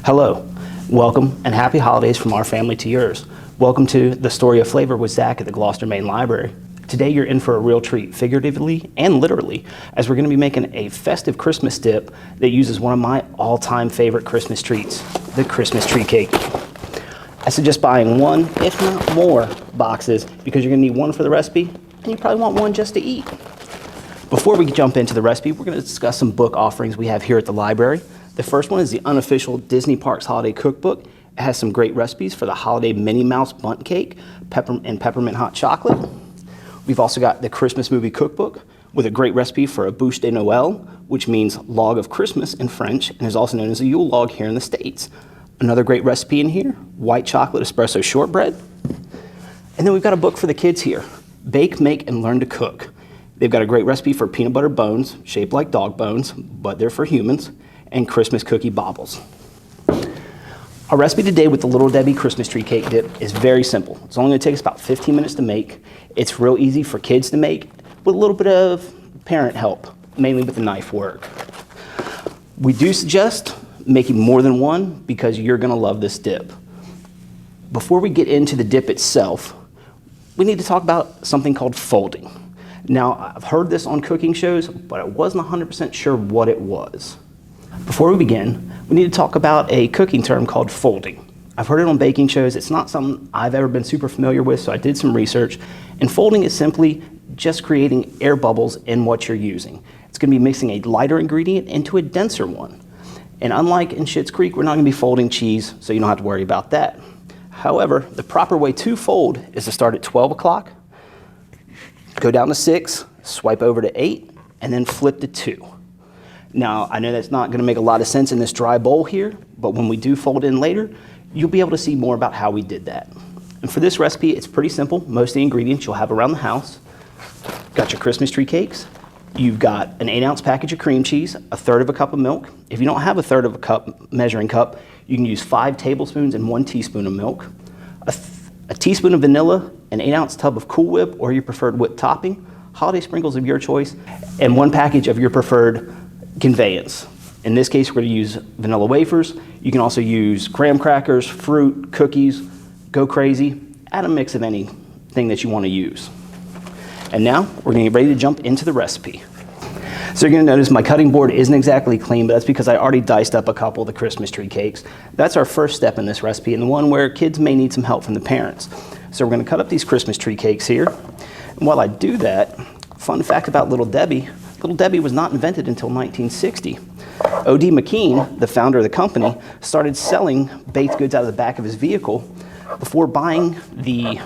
Hello, welcome, and happy holidays from our family to yours. Welcome to The Story of Flavor with Zach at the Gloucester Main Library. Today you're in for a real treat, figuratively and literally, as we're going to be making a festive Christmas dip that uses one of my all-time favorite Christmas treats, the Christmas tree cake. I suggest buying one, if not more, boxes because you're going to need one for the recipe, and you probably want one just to eat. Before we jump into the recipe, we're going to discuss some book offerings we have here at the library. The first one is the unofficial Disney Parks Holiday Cookbook. It has some great recipes for the holiday Minnie Mouse Bundt Cake and peppermint hot chocolate. We've also got the Christmas Movie Cookbook with a great recipe for a bûche de Noël, which means log of Christmas in French and is also known as a Yule log here in the States. Another great recipe in here, white chocolate espresso shortbread. And then we've got a book for the kids here, Bake, Make, and Learn to Cook. They've got a great recipe for peanut butter bones, shaped like dog bones, but they're for humans, and Christmas cookie baubles. Our recipe today with the Little Debbie Christmas tree cake dip is very simple. It's only going to take us about 15 minutes to make. It's real easy for kids to make with a little bit of parent help, mainly with the knife work. We do suggest making more than one because you're going to love this dip. Before we get into the dip itself, we need to talk about something called folding. Now, I've heard this on cooking shows, but I wasn't 100% sure what it was. Before we begin, we need to talk about a cooking term called folding. I've heard it on baking shows. It's not something I've ever been super familiar with, so I did some research. And folding is simply just creating air bubbles in what you're using. It's going to be mixing a lighter ingredient into a denser one. And unlike in Schitt's Creek, we're not going to be folding cheese, so you don't have to worry about that. However, the proper way to fold is to start at 12 o'clock, go down to 6, swipe over to 8, and then flip to 2. Now, I know that's not going to make a lot of sense in this dry bowl here, but when we do fold in later, you'll be able to see more about how we did that. And for this recipe, it's pretty simple. Most of the ingredients you'll have around the house. Got your Christmas tree cakes. You've got an 8-ounce package of cream cheese, a third of a cup of milk. If you don't have a third of a cup measuring cup, you can use 5 tablespoons and 1 teaspoon of milk, a teaspoon of vanilla, an 8-ounce tub of Cool Whip or your preferred whipped topping, holiday sprinkles of your choice, and 1 package of your preferred conveyance. In this case, we're going to use vanilla wafers. You can also use graham crackers, fruit, cookies, go crazy. Add a mix of anything that you want to use. And now we're going to get ready to jump into the recipe. So you're going to notice my cutting board isn't exactly clean, but that's because I already diced up a couple of the Christmas tree cakes. That's our first step in this recipe, and the one where kids may need some help from the parents. So we're going to cut up these Christmas tree cakes here. And while I do that, fun fact about Little Debbie, Little Debbie was not invented until 1960. O.D. McKean, the founder of the company, started selling baked goods out of the back of his vehicle before buying the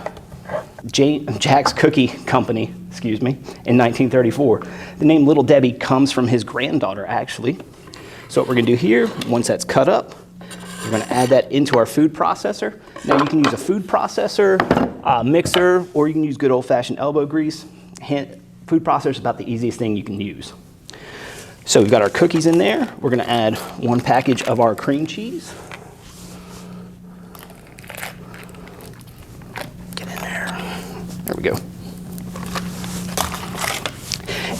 Jack's Cookie Company, in 1934. The name Little Debbie comes from his granddaughter, actually. So what we're going to do here, once that's cut up, we're going to add that into our food processor. Now you can use a food processor, mixer, or you can use good old-fashioned elbow grease. Food processor is about the easiest thing you can use. So we've got our cookies in there. We're going to add 1 package of our cream cheese. Get in there. There we go.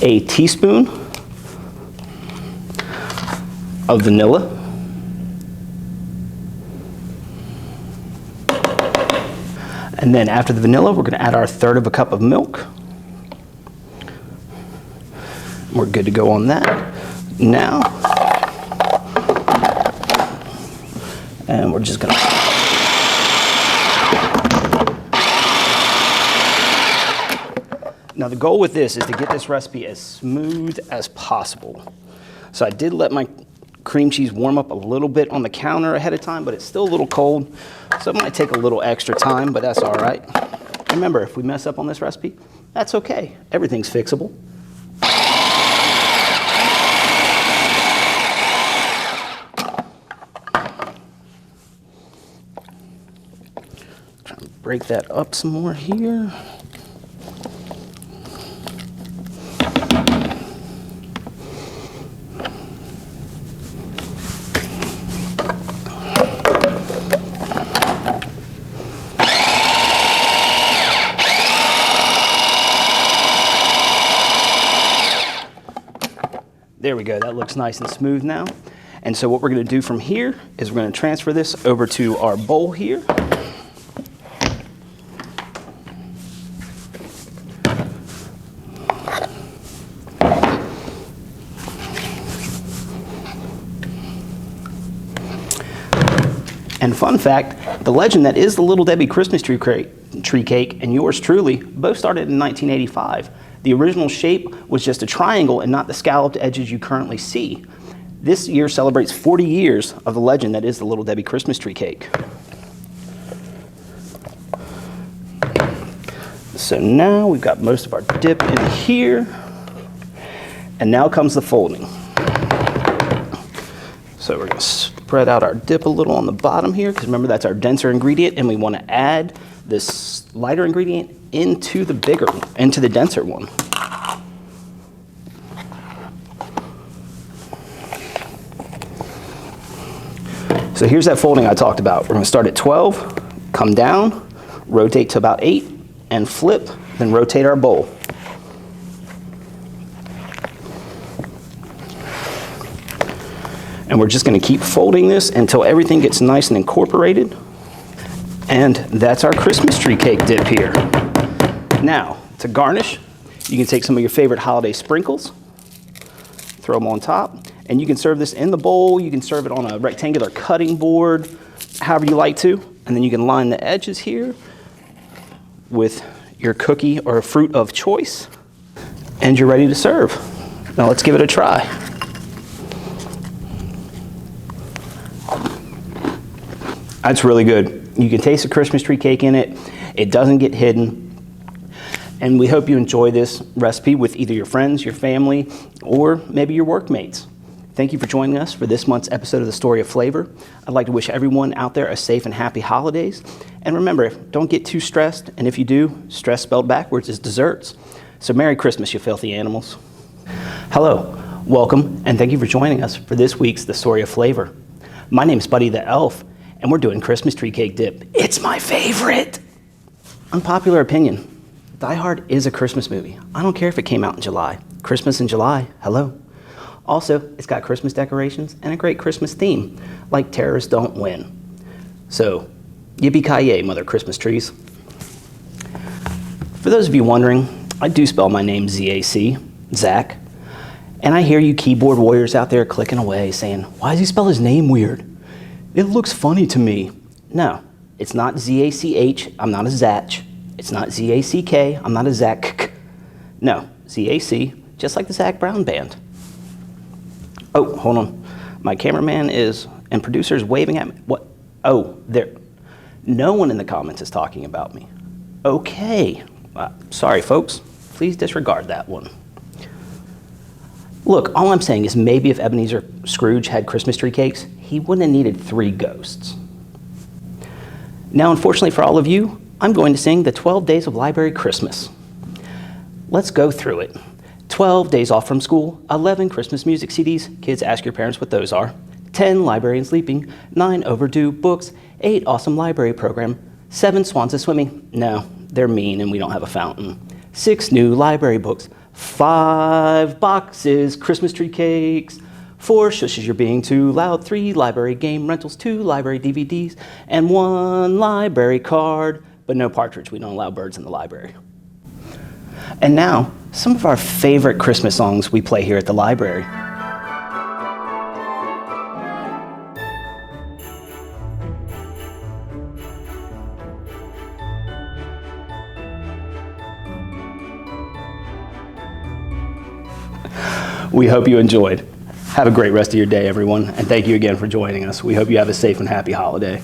A teaspoon of vanilla. And then after the vanilla, we're going to add our third of a cup of milk. We're good to go on that. Now, and we're just going to now the goal with this is to get this recipe as smooth as possible. So I did let my cream cheese warm up a little bit on the counter ahead of time, but it's still a little cold, so it might take a little extra time, but that's all right. Remember, if we mess up on this recipe, that's okay. Everything's fixable. Trying to break that up some more here. There we go, that looks nice and smooth now. And so what we're going to do from here is we're going to transfer this over to our bowl here. And fun fact, the legend that is the Little Debbie Christmas tree cake and yours truly both started in 1985. The original shape was just a triangle and not the scalloped edges you currently see. This year celebrates 40 years of the legend that is the Little Debbie Christmas tree cake. So now we've got most of our dip in here, and now comes the folding. So we're going to spread out our dip a little on the bottom here, because remember that's our denser ingredient, and we want to add this lighter ingredient into the denser one. So here's that folding I talked about. We're going to start at 12, come down, rotate to about 8, and flip, then rotate our bowl. And we're just going to keep folding this until everything gets nice and incorporated. And that's our Christmas tree cake dip here. Now, to garnish, you can take some of your favorite holiday sprinkles, throw them on top, and you can serve this in the bowl. You can serve it on a rectangular cutting board, however you like to. And then you can line the edges here with your cookie or fruit of choice, and you're ready to serve. Now let's give it a try. That's really good. You can taste the Christmas tree cake in it. It doesn't get hidden. And we hope you enjoy this recipe with either your friends, your family, or maybe your workmates. Thank you for joining us for this month's episode of The Story of Flavor. I'd like to wish everyone out there a safe and happy holidays. And remember, don't get too stressed. And if you do, stress spelled backwards is desserts. So Merry Christmas, you filthy animals. Hello, welcome, and thank you for joining us for this week's The Story of Flavor. My name's Buddy the Elf, and we're doing Christmas tree cake dip. It's my favorite! Unpopular opinion, Die Hard is a Christmas movie. I don't care if it came out in July. Christmas in July, hello. Also, it's got Christmas decorations and a great Christmas theme, like Terrorists Don't Win. So, yippee-ki-yay, mother Christmas trees. For those of you wondering, I do spell my name Z-A-C, Zach, and I hear you keyboard warriors out there clicking away saying, why does he spell his name weird? It looks funny to me. No, it's not Z-A-C-H, I'm not a Zach. It's not Z-A-C-K, I'm not a Zach. No, Z-A-C, just like the Zac Brown Band. Oh, hold on. My cameraman and producer is waving at me. What? Oh, there. No one in the comments is talking about me. Okay. Sorry, folks. Please disregard that one. Look, all I'm saying is maybe if Ebenezer Scrooge had Christmas tree cakes, he wouldn't have needed 3 ghosts. Now, unfortunately for all of you, I'm going to sing the 12 Days of Library Christmas. Let's go through it. 12 days off from school, 11 Christmas music CDs, kids ask your parents what those are, 10 librarians sleeping, 9 overdue books, 8 awesome library program, 7 swans a swimming, no, they're mean and we don't have a fountain, 6 new library books, 5 boxes, Christmas tree cakes, 4 shushes you're being too loud, 3 library game rentals, 2 library DVDs, and 1 library card, but no partridge, we don't allow birds in the library. And now, some of our favorite Christmas songs we play here at the library. We hope you enjoyed. Have a great rest of your day, everyone, and thank you again for joining us. We hope you have a safe and happy holiday.